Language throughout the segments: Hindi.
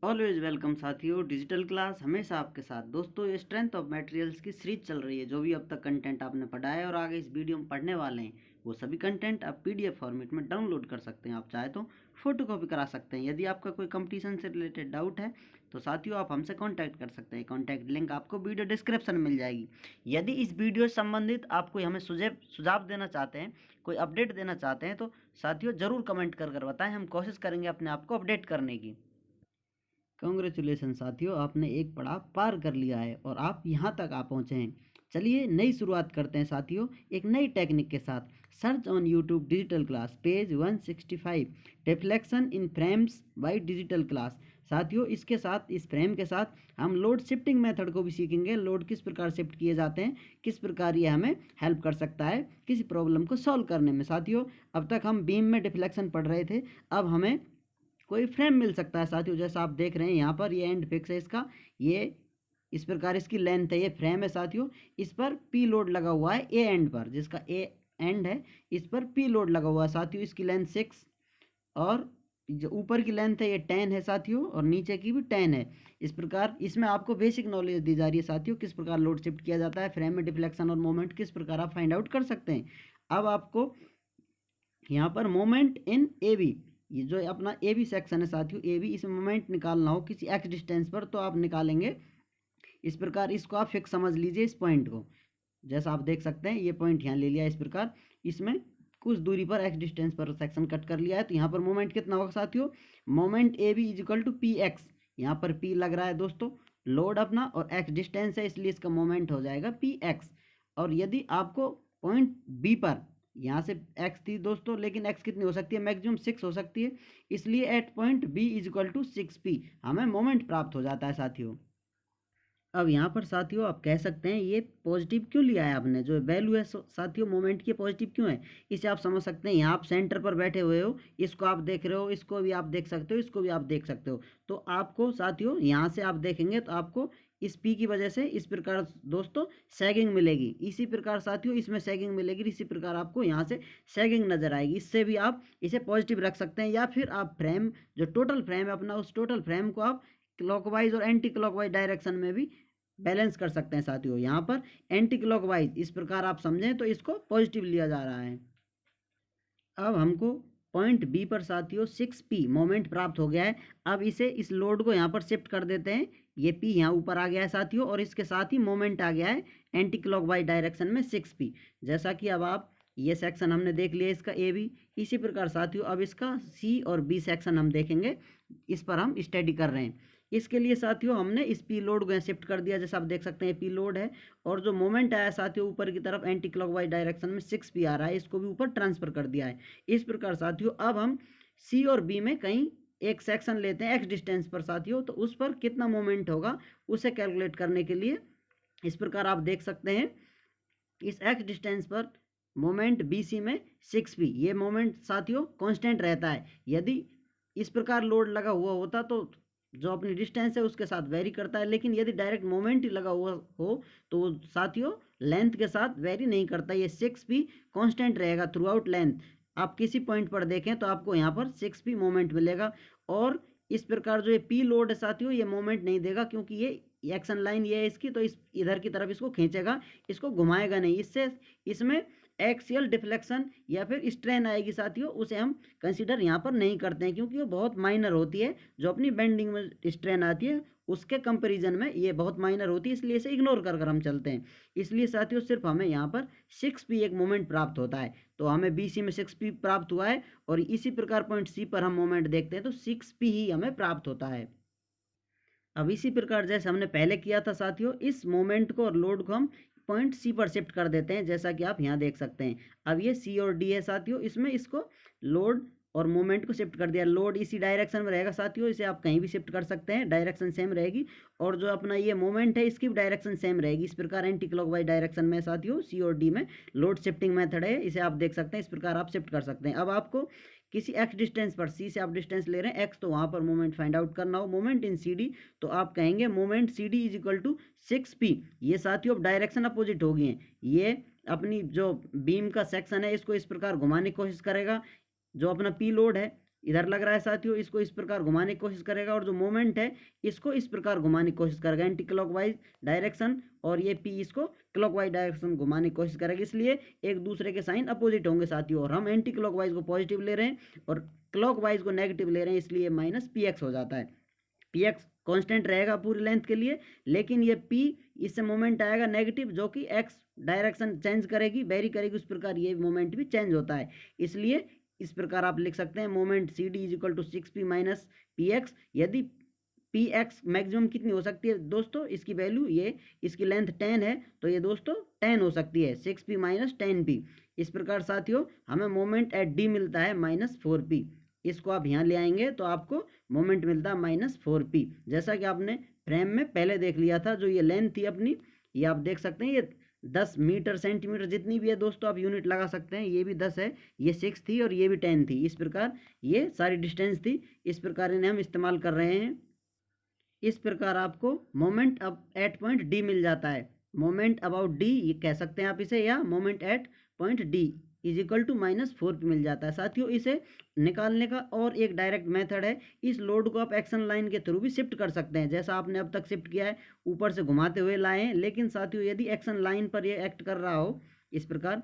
ऑलवेज वेलकम साथियों। डिजिटल क्लास हमेशा आपके साथ। दोस्तों, ये स्ट्रेंथ ऑफ मटेरियल्स की सीरीज चल रही है। जो भी अब तक कंटेंट आपने पढ़ा है और आगे इस वीडियो में पढ़ने वाले हैं, वो सभी कंटेंट आप पीडीएफ फॉर्मेट में डाउनलोड कर सकते हैं। आप चाहे तो फोटो कॉपी करा सकते हैं। यदि आपका कोई कंपटीशन से रिलेटेड डाउट है तो साथियों आप हमसे कॉन्टैक्ट कर सकते हैं। कॉन्टैक्ट लिंक आपको वीडियो डिस्क्रिप्शन में मिल जाएगी। यदि इस वीडियो से संबंधित आप कोई हमें सुझाव देना चाहते हैं, कोई अपडेट देना चाहते हैं, तो साथियों ज़रूर कमेंट कर बताएं। हम कोशिश करेंगे अपने आप को अपडेट करने की। कॉन्ग्रेचुलेसन साथियों, आपने एक पड़ाव पार कर लिया है और आप यहाँ तक आ पहुँचे हैं। चलिए नई शुरुआत करते हैं साथियों, एक नई टेक्निक के साथ। Search on YouTube digital class, page 165, deflection in frames by digital class. साथियों, इसके साथ, इस फ्रेम के साथ हम लोड शिफ्टिंग मेथड को भी सीखेंगे। लोड किस प्रकार शिफ्ट किए जाते हैं, किस प्रकार ये हमें हेल्प कर सकता है किसी प्रॉब्लम को सॉल्व करने में। साथियों, अब तक हम बीम में डिफ्लेक्शन पढ़ रहे थे, अब हमें कोई फ्रेम मिल सकता है। साथियों, जैसा आप देख रहे हैं यहाँ पर, ये एंड फिक्स है इसका, ये इस प्रकार इसकी लेंथ है, ये फ्रेम है साथियों। इस पर पी लोड लगा हुआ है ए एंड पर, जिसका ए एंड है, इस पर पी लोड लगा हुआ है साथियों। इसकी लेंथ 6 और जो ऊपर की लेंथ है ये 10 है साथियों, और नीचे की भी 10 है। इस प्रकार इसमें आपको बेसिक नॉलेज दी जा रही है साथियों, किस प्रकार लोड शिफ्ट किया जाता है, फ्रेम में डिफ्लेक्शन और मोमेंट किस प्रकार आप फाइंड आउट कर सकते हैं। अब आपको यहाँ पर मोमेंट इन ए बी, ये जो अपना ए बी सेक्शन है साथियों, ए बी, इस मोमेंट निकालना हो किसी एक्स डिस्टेंस पर तो आप निकालेंगे इस प्रकार। इसको आप फिक्स समझ लीजिए, इस पॉइंट को। जैसा आप देख सकते हैं, ये पॉइंट यहाँ ले लिया इस प्रकार, इसमें कुछ दूरी पर एक्स डिस्टेंस पर सेक्शन कट कर लिया है। तो यहाँ पर मोमेंट कितना होगा साथियों, moment A B is equal to P X. यहाँ पर पी लग रहा है दोस्तों, लोड अपना, और एक्स डिस्टेंस है, इसलिए इसका मोमेंट हो जाएगा पी एक्स। और यदि आपको पॉइंट बी पर, यहाँ से एक्स थी दोस्तों, लेकिन एक्स कितनी हो सकती है, मैक्सिमम 6 हो सकती है, इसलिए at point B is equal to 6p हमें मोमेंट प्राप्त हो जाता है साथियों। अब यहाँ पर साथियों आप कह सकते हैं ये पॉजिटिव क्यों लिया है आपने, जो वैल्यू है साथियों मोमेंट की पॉजिटिव क्यों है, इसे आप समझ सकते हैं। यहाँ आप सेंटर पर बैठे हुए हो, इसको आप देख रहे हो, इसको भी आप देख सकते हो, इसको भी आप देख सकते हो। तो आपको साथियों यहाँ से आप देखेंगे तो आपको इस पी की वजह से इस प्रकार दोस्तों सैगिंग मिलेगी। इसी प्रकार साथियों इसमें सैगिंग मिलेगी, इसी प्रकार आपको यहाँ से सैगिंग नजर आएगी। इससे भी आप इसे पॉजिटिव रख सकते हैं, या फिर आप फ्रेम, जो टोटल फ्रेम है अपना, उस टोटल फ्रेम को आप क्लॉकवाइज और एंटी क्लॉकवाइज डायरेक्शन में भी बैलेंस कर सकते हैं साथियों। यहाँ पर एंटी क्लॉकवाइज इस प्रकार आप समझें तो इसको पॉजिटिव लिया जा रहा है। अब हमको पॉइंट बी पर साथियों 6p मोमेंट प्राप्त हो गया है। अब इसे, इस लोड को यहाँ पर शिफ्ट कर देते हैं। ये p यहाँ ऊपर आ गया है साथियों, और इसके साथ ही मोमेंट आ गया है एंटी क्लॉकवाइज डायरेक्शन में 6p। जैसा कि अब आप, ये सेक्शन हमने देख लिया इसका ए बी। इसी प्रकार साथियों अब इसका सी और बी सेक्शन हम देखेंगे, इस पर हम स्टडी कर रहे हैं। इसके लिए साथियों हमने इस पी लोड को शिफ्ट कर दिया, जैसा आप देख सकते हैं पी लोड है, और जो मोमेंट आया साथियों ऊपर की तरफ एंटी क्लॉकवाइज डायरेक्शन में 6p आ रहा है, इसको भी ऊपर ट्रांसफर कर दिया है। इस प्रकार साथियों अब हम सी और बी में कहीं एक सेक्शन लेते हैं एक्स डिस्टेंस पर साथियों, तो उस पर कितना मोमेंट होगा उसे कैलकुलेट करने के लिए इस प्रकार आप देख सकते हैं, इस एक्स डिस्टेंस पर मोमेंट बी सी में 6p, ये मोमेंट साथियों कांस्टेंट रहता है। यदि इस प्रकार लोड लगा हुआ होता तो जो अपनी डिस्टेंस है उसके साथ वेरी करता है, लेकिन यदि डायरेक्ट मोमेंट ही लगा हुआ हो तो वो साथियों लेंथ के साथ वेरी नहीं करता। ये 6p कांस्टेंट रहेगा थ्रू आउट लेंथ। आप किसी पॉइंट पर देखें तो आपको यहाँ पर 6p मोमेंट मिलेगा, और इस प्रकार जो ये पी लोड है साथियों ये मोमेंट नहीं देगा, क्योंकि ये एक्शन लाइन ये है इसकी, तो इस इधर की तरफ इसको खींचेगा, इसको घुमाएगा नहीं। इससे इसमें एक्सियल डिफ्लेक्शन या फिर स्ट्रेन आएगी साथियों, उसे हम कंसीडर यहाँ पर नहीं करते हैं, क्योंकि वो बहुत माइनर होती है। जो अपनी बेंडिंग में स्ट्रेन आती है उसके कंपैरिजन में ये बहुत माइनर होती है, इसलिए इसे इग्नोर कर हम चलते हैं। इसलिए साथियों सिर्फ हमें यहाँ पर 6p एक मोमेंट प्राप्त होता है। तो हमें बी सी में 6p प्राप्त हुआ है, और इसी प्रकार पॉइंट सी पर हम मोमेंट देखते हैं तो 6p ही हमें प्राप्त होता है। अब इसी प्रकार जैसे हमने पहले किया था साथियों, इस मोमेंट को और लोड को हम पॉइंट सी पर शिफ्ट कर देते हैं, जैसा कि आप यहाँ देख सकते हैं। अब ये सी और डी है साथियों, इसमें इसको लोड और मोमेंट को शिफ्ट कर दिया। लोड इसी डायरेक्शन में रहेगा साथियों, इसे आप कहीं भी शिफ्ट कर सकते हैं, डायरेक्शन सेम रहेगी। और जो अपना ये मोमेंट है इसकी भी डायरेक्शन सेम रहेगी। इस प्रकार एंटी क्लॉकवाइज डायरेक्शन में साथियों सी और डी में लोड शिफ्टिंग मेथड है, इसे आप देख सकते हैं। इस प्रकार आप शिफ्ट कर सकते हैं। अब आपको किसी एक्स डिस्टेंस पर, सी से आप डिस्टेंस ले रहे हैं एक्स, तो वहाँ पर मोमेंट फाइंड आउट करना हो, मोमेंट इन सी डी, तो आप कहेंगे moment C D is equal to 6p। ये साथियों अब डायरेक्शन अपोजिट होगी हैं। ये अपनी जो बीम का सेक्शन है इसको इस प्रकार घुमाने की कोशिश करेगा, जो अपना पी लोड है इधर लग रहा है साथियों, इसको इस प्रकार घुमाने की कोशिश करेगा, और जो मोमेंट है इसको इस प्रकार घुमाने की कोशिश करेगा एंटी क्लॉकवाइज डायरेक्शन, और ये पी इसको क्लॉकवाइज डायरेक्शन घुमाने की कोशिश करेगा। इसलिए एक दूसरे के साइन अपोजिट होंगे साथियों, और हम एंटी क्लॉकवाइज को पॉजिटिव ले रहे हैं और क्लॉकवाइज को नेगेटिव ले रहे हैं, इसलिए माइनस पी एक्स हो जाता है। पी एक्स कॉन्स्टेंट रहेगा पूरी लेंथ के लिए, लेकिन ये पी इससे मोमेंट आएगा नेगेटिव, जो कि एक्स डायरेक्शन चेंज करेगी, वेरी करेगी, उस प्रकार ये मोमेंट भी चेंज होता है। इसलिए इस प्रकार आप लिख सकते हैं moment C D is equal to 6p minus P X. यदि पी एक्स मैक्सिमम कितनी हो सकती है दोस्तों, इसकी वैल्यू ये, इसकी लेंथ 10 है तो ये दोस्तों 10 हो सकती है, 6p माइनस 10p। इस प्रकार साथियों हमें मोमेंट एट डी मिलता है -4p। इसको आप यहाँ ले आएंगे तो आपको मोमेंट मिलता है -4p, जैसा कि आपने फ्रेम में पहले देख लिया था। जो ये लेंथ थी अपनी, ये आप देख सकते हैं, ये 10 मीटर सेंटीमीटर जितनी भी है दोस्तों आप यूनिट लगा सकते हैं, ये भी 10 है, ये 6 थी और ये भी 10 थी। इस प्रकार ये सारी डिस्टेंस थी, इस प्रकार इन्हें हम इस्तेमाल कर रहे हैं। इस प्रकार आपको मोमेंट अब एट पॉइंट डी मिल जाता है, मोमेंट अबाउट डी ये कह सकते हैं आप इसे, या moment at point D is equal to -4p मिल जाता है। साथियों इसे निकालने का और एक डायरेक्ट मेथड है, इस लोड को आप एक्शन लाइन के थ्रू भी शिफ्ट कर सकते हैं, जैसा आपने अब तक शिफ्ट किया है, ऊपर से घुमाते हुए लाए हैं। लेकिन साथियों यदि एक्शन लाइन पर ये एक्ट कर रहा हो इस प्रकार,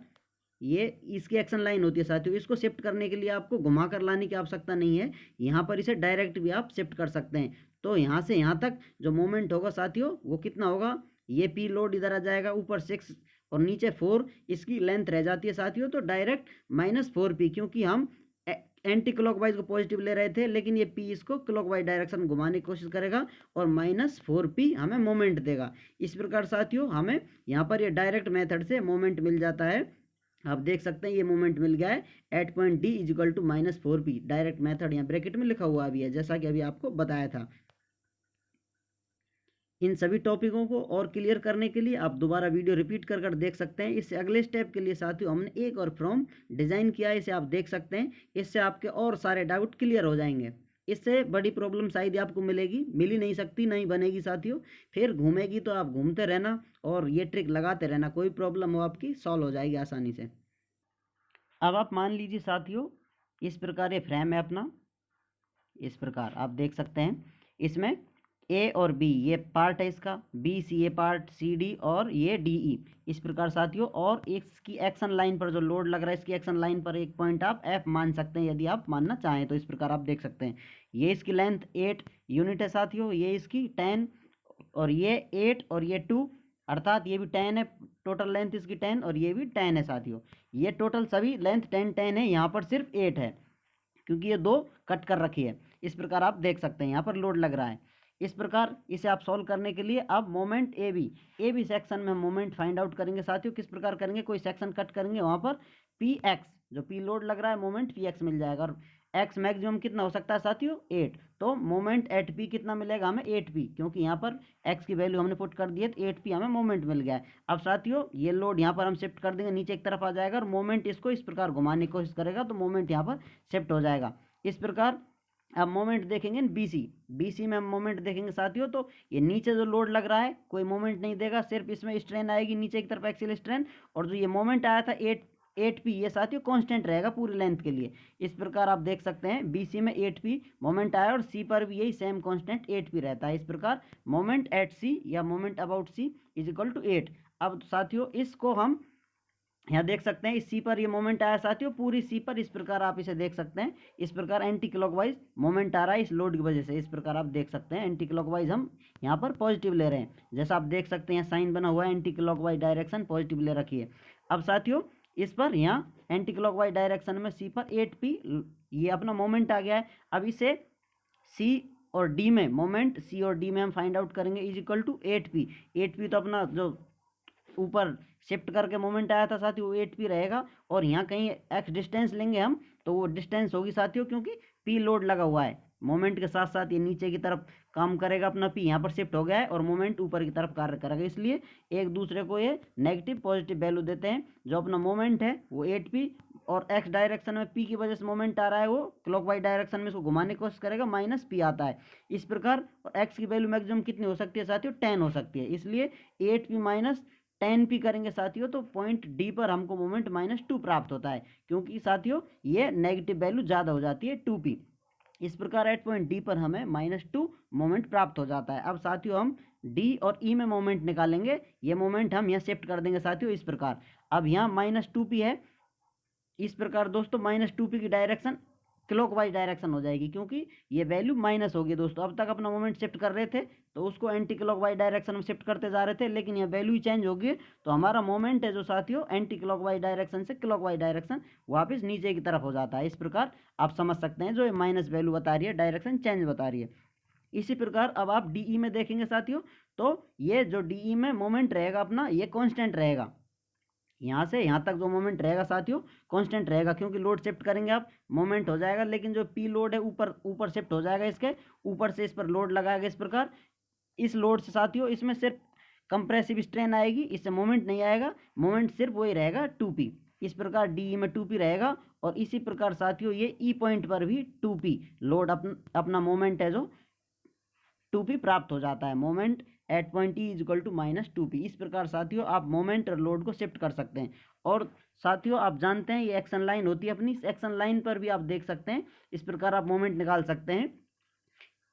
ये इसकी एक्शन लाइन होती है साथियों, इसको शिफ्ट करने के लिए आपको घुमा कर लाने की आवश्यकता नहीं है, यहाँ पर इसे डायरेक्ट भी आप शिफ्ट कर सकते हैं। तो यहाँ से यहाँ तक जो मोमेंट होगा साथियों वो कितना होगा, ये पी लोड इधर आ जाएगा, ऊपर 6 और नीचे 4, इसकी लेंथ रह जाती है साथियों, तो डायरेक्ट -4p, क्योंकि हम एंटी क्लॉकवाइज को पॉजिटिव ले रहे थे, लेकिन ये पी इसको क्लॉकवाइज डायरेक्शन घुमाने की कोशिश करेगा और -4p हमें मोमेंट देगा। इस प्रकार साथियों हमें यहाँ पर ये डायरेक्ट मेथड से मोमेंट मिल जाता है। आप देख सकते हैं ये मोमेंट मिल गया है at point D is equal to -4p। Direct method यहाँ ब्रैकेट में लिखा हुआ भी है, जैसा कि अभी आपको बताया था। इन सभी टॉपिकों को और क्लियर करने के लिए आप दोबारा वीडियो रिपीट कर देख सकते हैं। इससे अगले स्टेप के लिए साथियों हमने एक और फॉर्म डिजाइन किया है, इसे आप देख सकते हैं। इससे आपके और सारे डाउट क्लियर हो जाएंगे। इससे बड़ी प्रॉब्लम शायद आपको मिलेगी, मिल ही नहीं सकती, नहीं बनेगी साथियों। फिर घूमेगी तो आप घूमते रहना और ये ट्रिक लगाते रहना, कोई प्रॉब्लम हो आपकी सॉल्व हो जाएगी आसानी से। अब आप मान लीजिए साथियों इस प्रकार ये फ्रेम है अपना, इस प्रकार आप देख सकते हैं, इसमें ए और बी ये पार्ट है इसका, बी सी ये पार्ट, सी डी और ये डी ई, इस प्रकार साथियों। और इसकी एक्शन लाइन पर जो लोड लग रहा है, इसकी एक्शन लाइन पर एक पॉइंट आप एफ मान सकते हैं यदि आप मानना चाहें तो। इस प्रकार आप देख सकते हैं ये इसकी लेंथ 8 यूनिट है साथियों, ये इसकी 10 और ये 8 और ये 2, अर्थात ये भी 10 है, टोटल लेंथ इसकी 10 और ये भी 10 है साथियों। ये टोटल सभी लेंथ 10 है, यहाँ पर सिर्फ 8 है क्योंकि ये 2 कट कर रखी है। इस प्रकार आप देख सकते हैं यहाँ पर लोड लग रहा है। इस प्रकार इसे आप सॉल्व करने के लिए अब मोमेंट ए बी सेक्शन में मोमेंट फाइंड आउट करेंगे साथियों। किस प्रकार करेंगे, कोई सेक्शन कट करेंगे, वहाँ पर पी एक्स जो पी लोड लग रहा है मोमेंट पी एक्स मिल जाएगा, और एक्स मैक्सिमम कितना हो सकता है साथियों 8, तो मोमेंट एट पी कितना मिलेगा हमें 8p, क्योंकि यहाँ पर एक्स की वैल्यू हमने पुट कर दी है तो 8p हमें मोमेंट मिल गया है। अब साथियों ये लोड यहाँ पर हम शिफ्ट कर देंगे, नीचे एक तरफ आ जाएगा और मोमेंट इसको इस प्रकार घुमाने की कोशिश करेगा तो मोमेंट यहाँ पर शिफ्ट हो जाएगा। इस प्रकार अब मोमेंट देखेंगे बीसी में हम मोमेंट देखेंगे साथियों, तो ये नीचे जो लोड लग रहा है कोई मोमेंट नहीं देगा, सिर्फ इसमें स्ट्रेन आएगी नीचे की तरफ एक्सियल स्ट्रेन, और जो ये मोमेंट आया था 8p ये साथियों कांस्टेंट रहेगा पूरी लेंथ के लिए। इस प्रकार आप देख सकते हैं बीसी में 8p मोमेंट आया और सी पर भी यही सेम कांस्टेंट 8p रहता है। इस प्रकार मोमेंट एट सी या moment about C is equal to 8। अब साथियों इसको हम यहाँ देख सकते हैं, इस सी पर ये मोमेंट आया साथियों पूरी सी पर, इस प्रकार आप इसे देख सकते हैं। इस प्रकार एंटी क्लॉकवाइज मोमेंट आ रहा है इस लोड की वजह से। इस प्रकार आप देख सकते हैं एंटी क्लॉकवाइज हम यहाँ पर पॉजिटिव ले रहे हैं, जैसा आप देख सकते हैं साइन बना हुआ है, एंटी क्लॉकवाइज डायरेक्शन पॉजिटिव ले रखी है। अब साथियों इस पर यहाँ एंटी क्लॉकवाइज डायरेक्शन में सी पर 8p ये अपना मोमेंट आ गया है। अब इसे सी और डी में मोमेंट सी और डी में हम फाइंड आउट करेंगे इज इक्वल टू 8p तो अपना जो ऊपर शिफ्ट करके मोमेंट आया था साथियों वो 8p रहेगा, और यहाँ कहीं एक्स डिस्टेंस लेंगे हम तो वो डिस्टेंस होगी साथियों, क्योंकि p लोड लगा हुआ है मोमेंट के साथ साथ ये नीचे की तरफ काम करेगा, अपना p यहाँ पर शिफ्ट हो गया है और मोमेंट ऊपर की तरफ कार्य करेगा, इसलिए एक दूसरे को ये नेगेटिव पॉजिटिव वैल्यू देते हैं। जो अपना मोमेंट है वो 8p और एक्स डायरेक्शन में p की वजह से मोमेंट आ रहा है वो क्लॉकवाइज डायरेक्शन में इसको घुमाने की कोशिश करेगा, -p आता है। इस प्रकार x की वैल्यू मैक्सिमम कितनी हो सकती है साथियों 10 हो सकती है, इसलिए 8p माइनस 10p करेंगे साथियों तो पॉइंट डी पर हमको मोमेंट -2 प्राप्त होता है, क्योंकि साथियों ये नेगेटिव वैल्यू ज़्यादा हो जाती है 2p। इस प्रकार एट पॉइंट डी पर हमें -2 मोमेंट प्राप्त हो जाता है। अब साथियों हम डी और ई में मोमेंट निकालेंगे। ये मोमेंट हम यहाँ शिफ्ट कर देंगे साथियों इस प्रकार। अब यहाँ -2p है, इस प्रकार दोस्तों -2p की डायरेक्शन क्लॉकवाइज डायरेक्शन हो जाएगी, क्योंकि ये वैल्यू माइनस होगी दोस्तों। अब तक अपना मोमेंट शिफ्ट कर रहे थे तो उसको एंटी क्लॉकवाइज डायरेक्शन में शिफ्ट करते जा रहे थे, लेकिन ये वैल्यू चेंज होगी तो हमारा मोमेंट है जो साथियों एंटी क्लॉकवाइज डायरेक्शन से क्लॉकवाइज डायरेक्शन वापस नीचे की तरफ हो जाता है। इस प्रकार आप समझ सकते हैं, जो ये माइनस वैल्यू बता रही है डायरेक्शन चेंज बता रही है। इसी प्रकार अब आप डीई में देखेंगे साथियों, तो ये जो डीई में मोमेंट रहेगा अपना, ये कॉन्स्टेंट रहेगा। यहाँ से यहाँ तक जो मोमेंट रहेगा साथियों कांस्टेंट रहेगा, क्योंकि लोड शिफ्ट करेंगे आप मोमेंट हो जाएगा, लेकिन जो पी लोड है ऊपर ऊपर शिफ्ट हो जाएगा, इसके ऊपर से इस पर लोड लगाएगा। इस प्रकार इस लोड से साथियों इसमें सिर्फ कंप्रेसिव स्ट्रेन आएगी, इससे मोमेंट नहीं आएगा, मोमेंट सिर्फ वही रहेगा 2p। इस प्रकार डी में 2p रहेगा। और इसी प्रकार साथियों ये ई पॉइंट पर भी 2p लोड अपना मोमेंट है जो 2p प्राप्त हो जाता है। Moment at point E equal to -2p। इस प्रकार साथियों आप मोमेंट और लोड को शिफ्ट कर सकते हैं। और साथियों आप जानते हैं ये एक्शन लाइन होती है अपनी, इस एक्शन लाइन पर भी आप देख सकते हैं, इस प्रकार आप मोमेंट निकाल सकते हैं।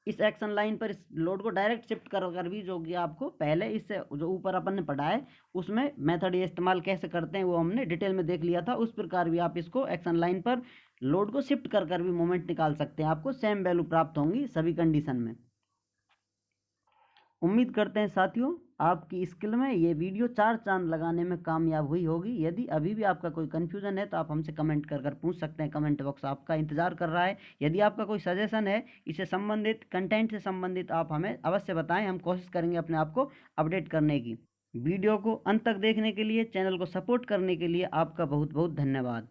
इस एक्शन लाइन पर इस लोड को डायरेक्ट शिफ्ट कर भी, जो कि आपको पहले इससे जो ऊपर अपन ने पढ़ा है उसमें मेथड ये इस्तेमाल कैसे करते हैं वो हमने डिटेल में देख लिया था। उस प्रकार भी आप इसको एक्शन लाइन पर लोड को शिफ्ट कर भी मोमेंट निकाल सकते हैं। आपको सेम वैल्यू प्राप्त होंगी सभी कंडीशन में। उम्मीद करते हैं साथियों आपकी स्किल में ये वीडियो 4 चांद लगाने में कामयाब हुई होगी। यदि अभी भी आपका कोई कन्फ्यूज़न है तो आप हमसे कमेंट कर पूछ सकते हैं, कमेंट बॉक्स आपका इंतजार कर रहा है। यदि आपका कोई सजेशन है इससे संबंधित कंटेंट से संबंधित आप हमें अवश्य बताएं, हम कोशिश करेंगे अपने आप को अपडेट करने की। वीडियो को अंत तक देखने के लिए, चैनल को सपोर्ट करने के लिए आपका बहुत बहुत धन्यवाद।